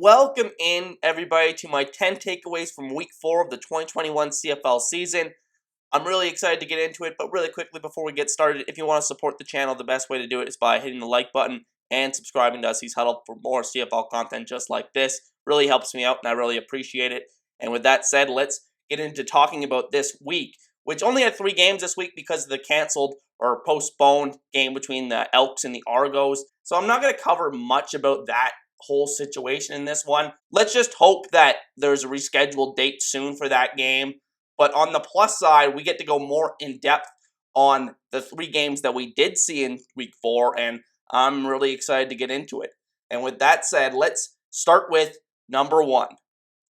Welcome in, everybody, to my 10 takeaways from Week 4 of the 2021 CFL season. I'm really excited to get into it, but really quickly before we get started, if you want to support the channel, the best way to do it is by hitting the like button and subscribing to Ussie's Huddle for more CFL content just like this. Really helps me out, and I really appreciate it. And with that said, let's get into talking about this week, which only had 3 games this week because of the canceled or postponed game between the Elks and the Argos. So I'm not going to cover much about that whole situation in this one. Let's just hope that there's a rescheduled date soon for that game. But on the plus side, we get to go more in depth on the 3 games that we did see in Week 4, and I'm really excited to get into it. And with that said, let's start with number 1.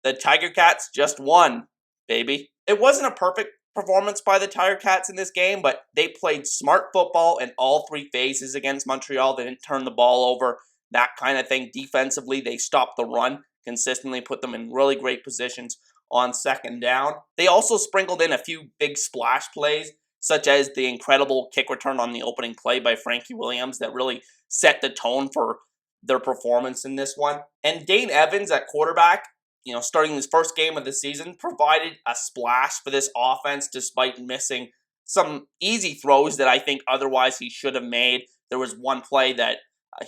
The TICATS just won, baby. It wasn't a perfect performance by the TICATS in this game, but they played smart football in all 3 phases against Montreal. They didn't turn the ball over, that kind of thing. Defensively, they stopped the run consistently, put them in really great positions on second down. They also sprinkled in a few big splash plays, such as the incredible kick return on the opening play by Frankie Williams that really set the tone for their performance in this one. And Dane Evans at quarterback, starting his first game of the season, provided a splash for this offense despite missing some easy throws that I think otherwise he should have made. There was one play that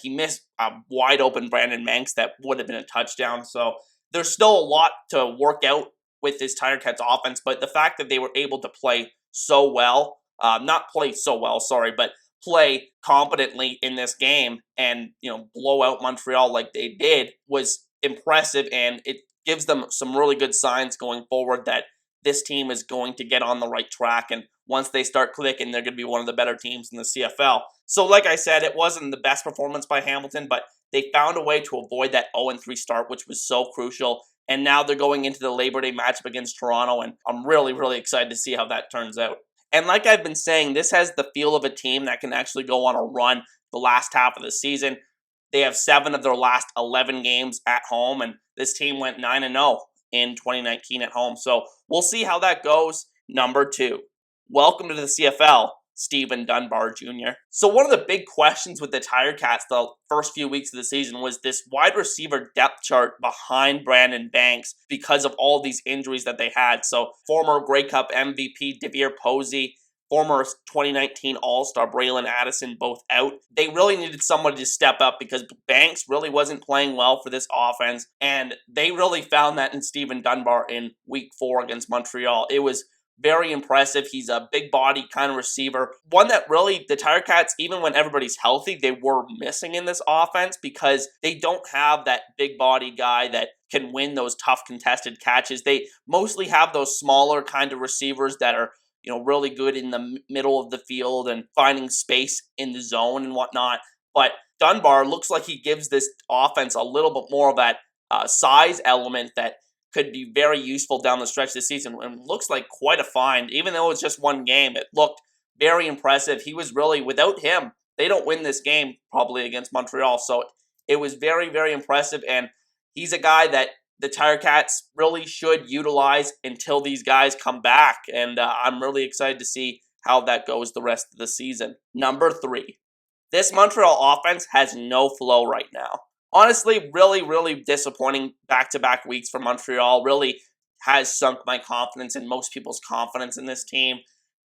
he missed a wide open Brandon Manx that would have been a touchdown. So there's still a lot to work out with this TICATS offense, but the fact that they were able to play so well, but play competently in this game and, blow out Montreal like they did was impressive, and it gives them some really good signs going forward that this team is going to get on the right track, and once they start clicking, they're going to be one of the better teams in the CFL. So like I said, it wasn't the best performance by Hamilton, but they found a way to avoid that 0-3 start, which was so crucial, and now they're going into the Labor Day matchup against Toronto, and I'm really, really excited to see how that turns out. And like I've been saying, this has the feel of a team that can actually go on a run the last half of the season. They have 7 of their last 11 games at home, and this team went 9-0 in 2019 at home. So we'll see how that goes. Number 2, welcome to the CFL, Stephen Dunbar Jr. So one of the big questions with the TICATS the first few weeks of the season was this wide receiver depth chart behind Brandon Banks because of all these injuries that they had. So former Grey Cup MVP Devere Posey, former 2019 All-Star Braylon Addison, both out. They really needed somebody to step up because Banks really wasn't playing well for this offense, and they really found that in Stephen Dunbar in Week 4 against Montreal. It was very impressive. He's a big body kind of receiver. One that really, the TICATS, even when everybody's healthy, they were missing in this offense because they don't have that big body guy that can win those tough contested catches. They mostly have those smaller kind of receivers that are really good in the middle of the field and finding space in the zone and whatnot. But Dunbar looks like he gives this offense a little bit more of that size element that could be very useful down the stretch this season, and looks like quite a find. Even though it's just one game, it looked very impressive. He was really, without him, they don't win this game probably against Montreal. So it was very, very impressive, and he's a guy that the TICATS really should utilize until these guys come back, and I'm really excited to see how that goes the rest of the season. Number 3, this Montreal offense has no flow right now. Honestly, really, really disappointing back-to-back weeks for Montreal. Really has sunk my confidence and most people's confidence in this team.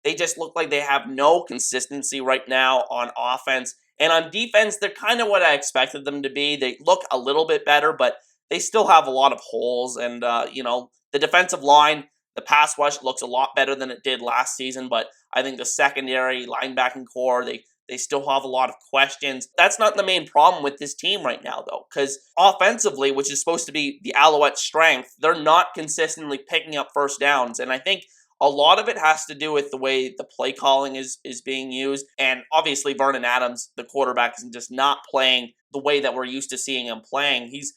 They just look like they have no consistency right now on offense. And on defense, they're kind of what I expected them to be. They look a little bit better, but they still have a lot of holes. And, the defensive line, the pass rush looks a lot better than it did last season. But I think the secondary, linebacking core, they still have a lot of questions. That's not the main problem with this team right now, though, because offensively, which is supposed to be the Alouettes' strength, they're not consistently picking up first downs. And I think a lot of it has to do with the way the play calling is being used. And obviously, Vernon Adams, the quarterback, is just not playing the way that we're used to seeing him playing. He's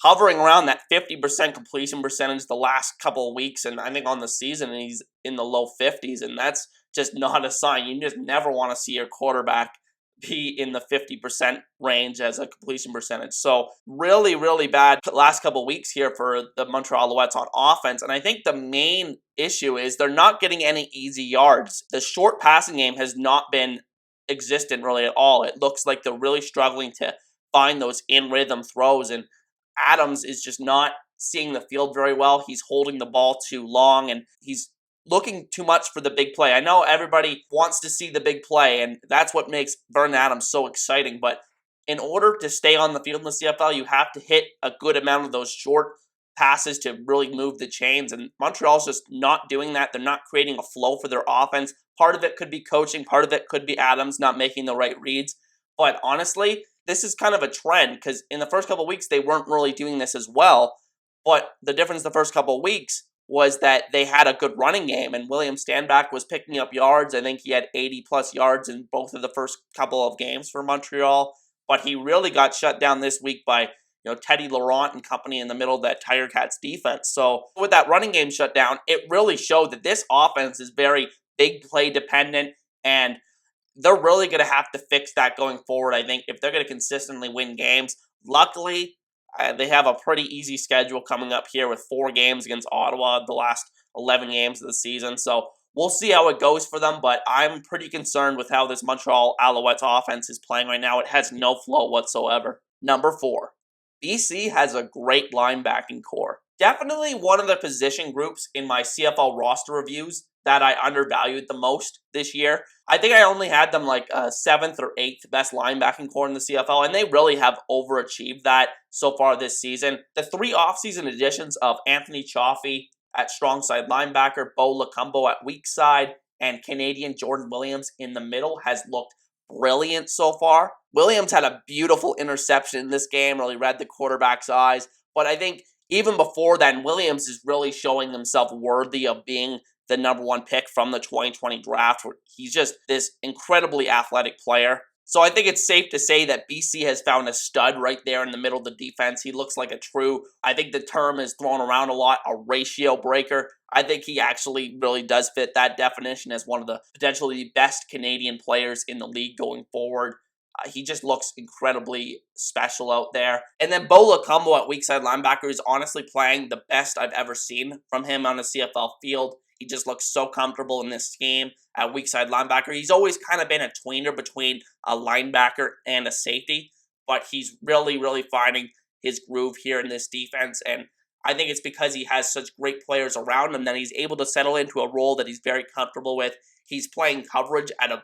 hovering around that 50% completion percentage the last couple of weeks, and I think on the season he's in the low 50s, and that's just not a sign. You just never want to see your quarterback be in the 50% range as a completion percentage. So really, really bad last couple of weeks here for the Montreal Alouettes on offense, and I think the main issue is they're not getting any easy yards. The short passing game has not been existent really at all. It looks like they're really struggling to find those in-rhythm throws, and Adams is just not seeing the field very well. He's holding the ball too long, and he's looking too much for the big play. I know everybody wants to see the big play, and that's what makes Vernon Adams so exciting, but in order to stay on the field in the CFL, you have to hit a good amount of those short passes to really move the chains, and Montreal's just not doing that. They're not creating a flow for their offense. Part of it could be coaching, part of it could be Adams not making the right reads, but honestly, this is kind of a trend, because in the first couple of weeks, they weren't really doing this as well, but the difference the first couple of weeks was that they had a good running game, and William Stanback was picking up yards. I think he had 80-plus yards in both of the first couple of games for Montreal, but he really got shut down this week by Teddy Laurent and company in the middle of that TICATS defense. So with that running game shut down, it really showed that this offense is very big play dependent, and they're really going to have to fix that going forward, I think, if they're going to consistently win games. Luckily, they have a pretty easy schedule coming up here with 4 games against Ottawa, the last 11 games of the season. So we'll see how it goes for them, but I'm pretty concerned with how this Montreal Alouettes offense is playing right now. It has no flow whatsoever. Number 4. BC has a great linebacking core. Definitely one of the position groups in my CFL roster reviews that I undervalued the most this year. I think I only had them like 7th or 8th best linebacking core in the CFL, and they really have overachieved that so far this season. The 3 offseason additions of Anthony Chaffee at strong side linebacker, Bo Lacumbo at weak side, and Canadian Jordan Williams in the middle has looked brilliant so far. Williams had a beautiful interception in this game, really read the quarterback's eyes, but I think even before then, Williams is really showing himself worthy of being the number 1 pick from the 2020 draft. Where he's just this incredibly athletic player. So I think it's safe to say that BC has found a stud right there in the middle of the defense. He looks like a true, I think the term is thrown around a lot, a ratio breaker. I think he actually really does fit that definition as one of the potentially best Canadian players in the league going forward. He just looks incredibly special out there. And then Bo Lacumbo at weak side linebacker is honestly playing the best I've ever seen from him on a CFL field. He just looks so comfortable in this scheme at weak side linebacker. He's always kind of been a tweener between a linebacker and a safety, but he's really, really finding his groove here in this defense. And I think it's because he has such great players around him that he's able to settle into a role that he's very comfortable with. He's playing coverage at a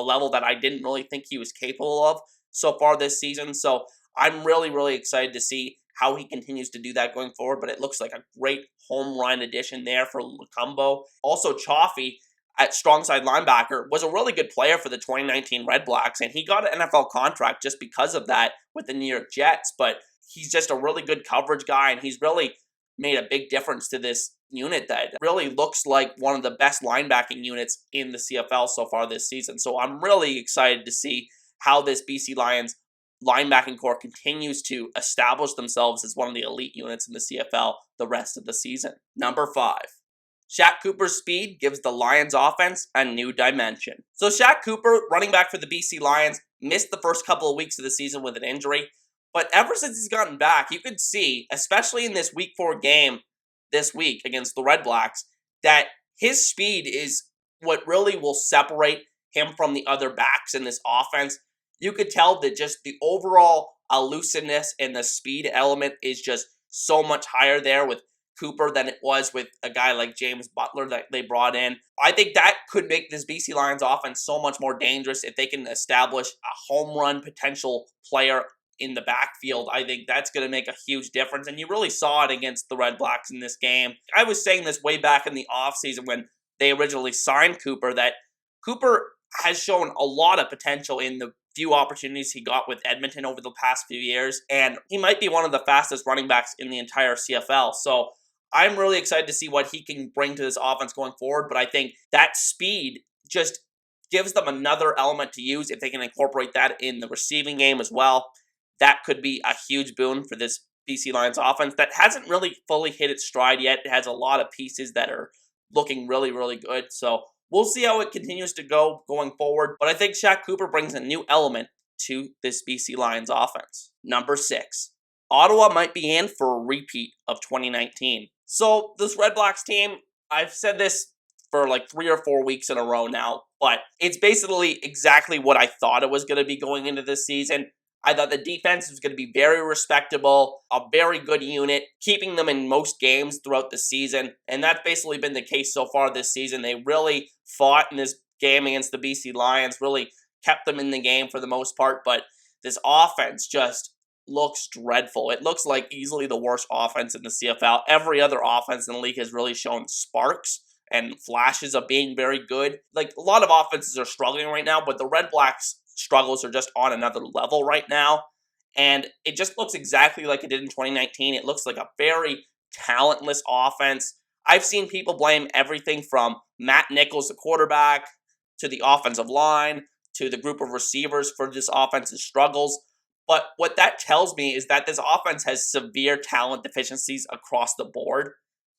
level that I didn't really think he was capable of so far this season. So I'm really, really excited to see how he continues to do that going forward, but it looks like a great home run addition there for Lacumbo. Also, Chaffee at strong side linebacker was a really good player for the 2019 REDBLACKS, and he got an NFL contract just because of that with the New York Jets, but he's just a really good coverage guy, and he's really made a big difference to this unit that really looks like one of the best linebacking units in the CFL so far this season. So I'm really excited to see how this BC Lions linebacking core continues to establish themselves as one of the elite units in the CFL the rest of the season. Number 5. Shaq Cooper's speed gives the Lions offense a new dimension. So Shaq Cooper, running back for the BC Lions, missed the first couple of weeks of the season with an injury, but ever since he's gotten back, you could see, especially in this Week 4 game this week against the REDBLACKS, that his speed is what really will separate him from the other backs in this offense. You could tell that just the overall elusiveness and the speed element is just so much higher there with Cooper than it was with a guy like James Butler that they brought in. I think that could make this BC Lions offense so much more dangerous if they can establish a home run potential player in the backfield. I think that's going to make a huge difference, and you really saw it against the REDBLACKS in this game. I was saying this way back in the offseason when they originally signed Cooper, that Cooper has shown a lot of potential in the few opportunities he got with Edmonton over the past few years, and he might be one of the fastest running backs in the entire CFL. So I'm really excited to see what he can bring to this offense going forward, but I think that speed just gives them another element to use if they can incorporate that in the receiving game as well. That could be a huge boon for this BC Lions offense that hasn't really fully hit its stride yet. It has a lot of pieces that are looking really, really good. So we'll see how it continues to go going forward. But I think Shaq Cooper brings a new element to this BC Lions offense. Number 6. Ottawa might be in for a repeat of 2019. So this REDBLACKS team, I've said this for like 3 or 4 weeks in a row now, but it's basically exactly what I thought it was going to be going into this season. I thought the defense was going to be very respectable, a very good unit, keeping them in most games throughout the season, and that's basically been the case so far this season. They really fought in this game against the BC Lions, really kept them in the game for the most part, but this offense just looks dreadful. It looks like easily the worst offense in the CFL. Every other offense in the league has really shown sparks and flashes of being very good. Like, a lot of offenses are struggling right now, but the Red Blacks' struggles are just on another level right now. And it just looks exactly like it did in 2019. It looks like a very talentless offense. I've seen people blame everything from Matt Nichols, the quarterback, to the offensive line, to the group of receivers for this offense's struggles. But what that tells me is that this offense has severe talent deficiencies across the board.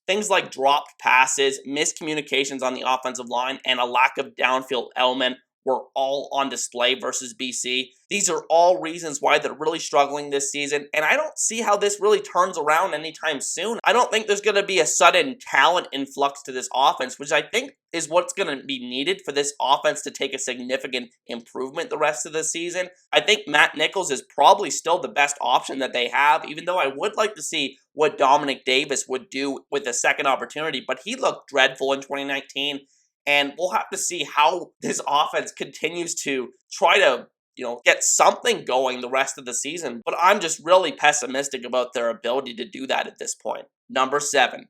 Things like dropped passes, miscommunications on the offensive line, and a lack of downfield element were all on display versus BC. These are all reasons why they're really struggling this season, and I don't see how this really turns around anytime soon. I don't think there's going to be a sudden talent influx to this offense, which I think is what's going to be needed for this offense to take a significant improvement the rest of the season. I think Matt Nichols is probably still the best option that they have, even though I would like to see what Dominic Davis would do with a second opportunity, but he looked dreadful in 2019. And we'll have to see how this offense continues to try to, get something going the rest of the season. But I'm just really pessimistic about their ability to do that at this point. Number 7.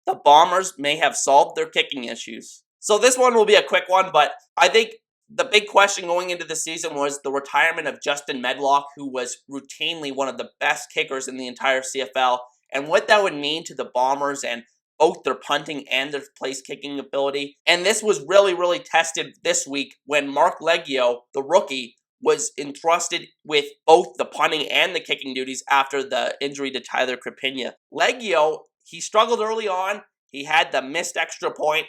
The Bombers may have solved their kicking issues. So this one will be a quick one, but I think the big question going into the season was the retirement of Justin Medlock, who was routinely one of the best kickers in the entire CFL, and what that would mean to the Bombers and both their punting and their place kicking ability. And this was really, really tested this week when Mark Leggio, the rookie, was entrusted with both the punting and the kicking duties after the injury to Tyler Krapina. Leggio, he struggled early on. He had the missed extra point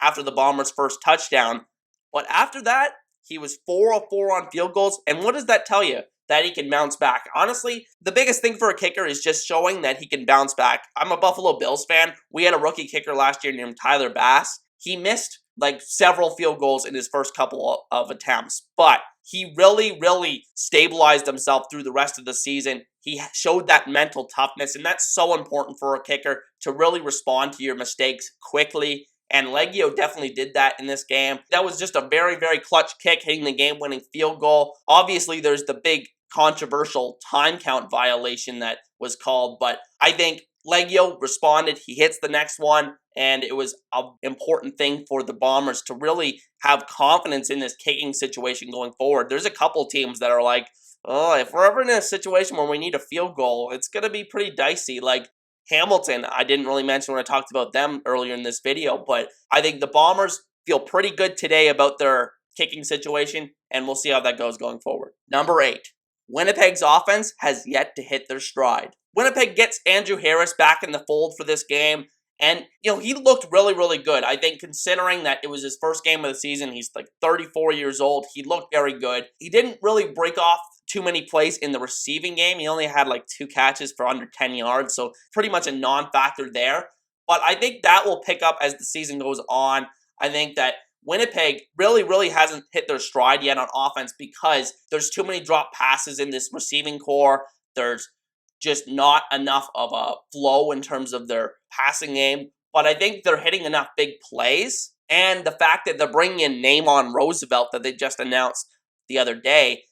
after the Bombers' first touchdown. But after that, he was 4 of 4 on field goals. And what does that tell you? That he can bounce back. Honestly, the biggest thing for a kicker is just showing that he can bounce back. I'm a Buffalo Bills fan. We had a rookie kicker last year named Tyler Bass. He missed several field goals in his first couple of attempts, but he really, really stabilized himself through the rest of the season. He showed that mental toughness, and that's so important for a kicker to really respond to your mistakes quickly. And Leggio definitely did that in this game. That was just a very, very clutch kick, hitting the game-winning field goal. Obviously, there's the big controversial time count violation that was called, but I think Leggio responded. He hits the next one, and it was an important thing for the Bombers to really have confidence in this kicking situation going forward. There's a couple teams that are like, oh, if we're ever in a situation where we need a field goal, it's going to be pretty dicey. Like Hamilton, I didn't really mention when I talked about them earlier in this video, but I think the Bombers feel pretty good today about their kicking situation, and we'll see how that goes going forward. Number 8. Winnipeg's offense has yet to hit their stride. Winnipeg gets Andrew Harris back in the fold for this game, and, he looked really, really good. I think considering that it was his first game of the season, he's 34 years old, he looked very good. He didn't really break off too many plays in the receiving game. He only had 2 catches for under 10 yards, so pretty much a non-factor there. But I think that will pick up as the season goes on. I think that Winnipeg really, really hasn't hit their stride yet on offense because there's too many drop passes in this receiving core. There's just not enough of a flow in terms of their passing game. But I think they're hitting enough big plays. And the fact that they're bringing in Namon Roosevelt that they just announced the other day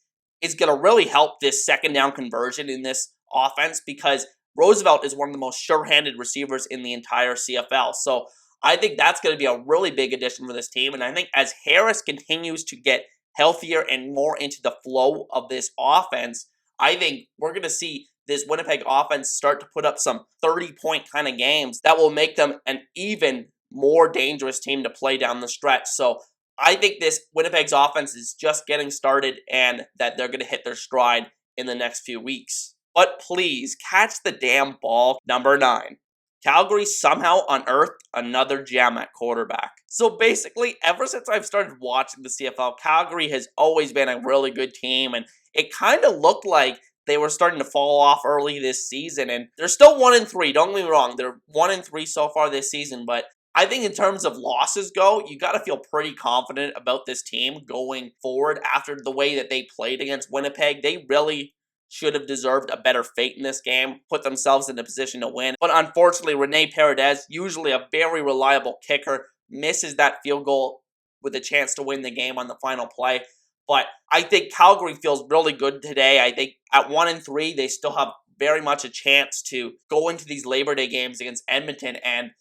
is going to really help this second down conversion in this offense because Roosevelt is one of the most sure-handed receivers in the entire CFL. So I think that's going to be a really big addition for this team. And I think as Harris continues to get healthier and more into the flow of this offense, I think we're going to see this Winnipeg offense start to put up some 30-point kind of games that will make them an even more dangerous team to play down the stretch. So I think this Winnipeg's offense is just getting started and that they're going to hit their stride in the next few weeks. But please, catch the damn ball. Number 9. Calgary somehow unearthed another gem at quarterback. So basically, ever since I've started watching the CFL, Calgary has always been a really good team, and it kind of looked like they were starting to fall off early this season, and they're still 1-3, don't get me wrong. They're 1-3 so far this season, but I think in terms of losses go, you got to feel pretty confident about this team going forward after the way that they played against Winnipeg. They really should have deserved a better fate in this game, put themselves in a position to win. But unfortunately, Rene Paredes, usually a very reliable kicker, misses that field goal with a chance to win the game on the final play. But I think Calgary feels really good today. I think at 1-3, they still have very much a chance to go into these Labor Day games against Edmonton and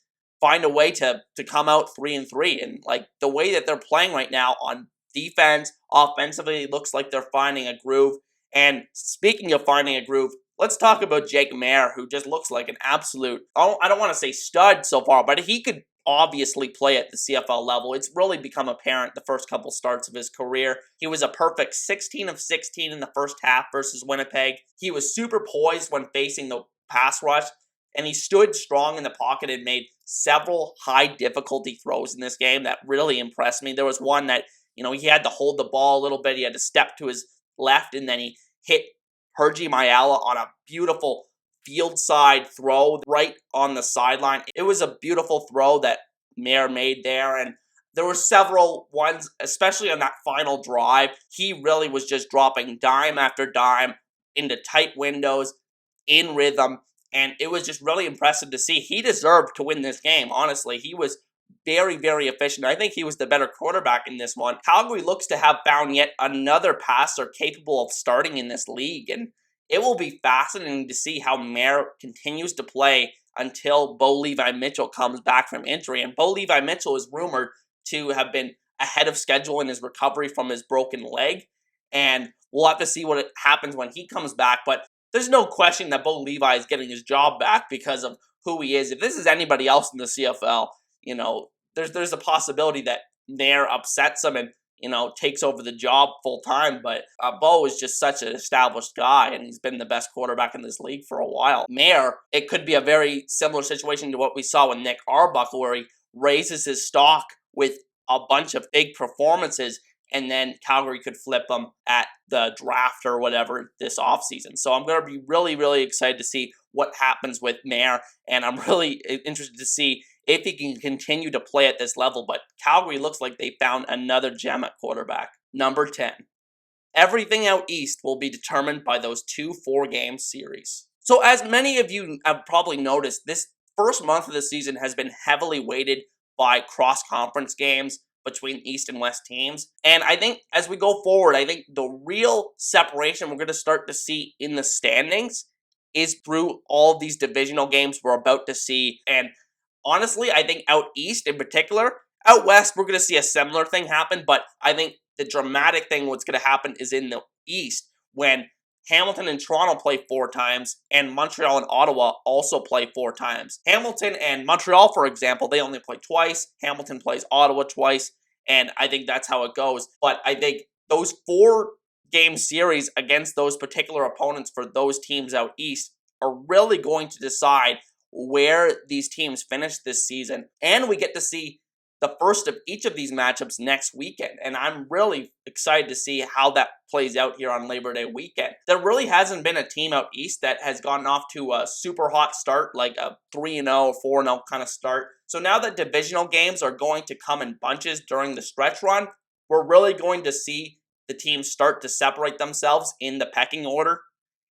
find a way to come out 3-3. And like the way that they're playing right now on defense, offensively, it looks like they're finding a groove. And speaking of finding a groove, let's talk about Jake Maier, who just looks like an absolute, I don't want to say stud so far, but he could obviously play at the CFL level. It's really become apparent the first couple starts of his career. He was a perfect 16 of 16 in the first half versus Winnipeg. He was super poised when facing the pass rush, and he stood strong in the pocket and made several high difficulty throws in this game that really impressed me. There was one that, he had to hold the ball a little bit. He had to step to his left, and then he hit Hergy Mayala on a beautiful field side throw right on the sideline. It was a beautiful throw that Maier made there, and there were several ones, especially on that final drive. He really was just dropping dime after dime into tight windows, in rhythm, and it was just really impressive to see. He deserved to win this game, honestly. He was very, very efficient. I think he was the better quarterback in this one. Calgary looks to have found yet another passer capable of starting in this league, and it will be fascinating to see how Maier continues to play until Bo Levi-Mitchell comes back from injury. And Bo Levi-Mitchell is rumored to have been ahead of schedule in his recovery from his broken leg, and we'll have to see what happens when he comes back. But there's no question that Bo Levi is getting his job back because of who he is. If this is anybody else in the CFL, there's a possibility that Maier upsets him and, takes over the job full time. But Bo is just such an established guy, and he's been the best quarterback in this league for a while. Maier, it could be a very similar situation to what we saw with Nick Arbuckle, where he raises his stock with a bunch of big performances, and then Calgary could flip him at the draft or whatever this offseason. So I'm going to be really, really excited to see what happens with Maier, and I'm really interested to see if he can continue to play at this level. But Calgary looks like they found another gem at quarterback. Number 10. Everything out east will be determined by those 2 4-game series. So as many of you have probably noticed, this first month of the season has been heavily weighted by cross-conference games between East and West teams. And I think as we go forward, I think the real separation we're going to start to see in the standings is through all these divisional games we're about to see. And honestly, I think out east in particular, out west, we're going to see a similar thing happen. But I think the dramatic thing what's going to happen is in the east when Hamilton and Toronto play 4 times, and Montreal and Ottawa also play 4 times. Hamilton and Montreal, for example, they only play twice. Hamilton plays Ottawa twice, and I think that's how it goes. But I think those 4-game series against those particular opponents for those teams out east are really going to decide where these teams finish this season. And we get to see the first of each of these matchups next weekend, and I'm really excited to see how that plays out here on Labor Day weekend. There really hasn't been a team out east that has gotten off to a super hot start, like a 3-0, 4-0 kind of start. So now that divisional games are going to come in bunches during the stretch run, we're really going to see the teams start to separate themselves in the pecking order.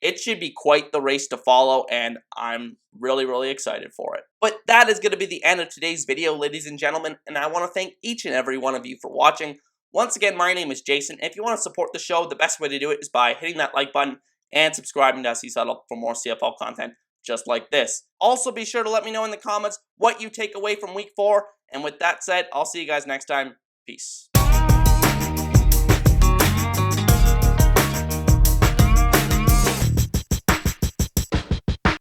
It should be quite the race to follow, and I'm really, really excited for it. But that is going to be the end of today's video, ladies and gentlemen, and I want to thank each and every one of you for watching. Once again, my name is Jason. If you want to support the show, the best way to do it is by hitting that like button and subscribing to SC Subtle for more CFL content just like this. Also, be sure to let me know in the comments what you take away from Week 4, and with that said, I'll see you guys next time. Peace.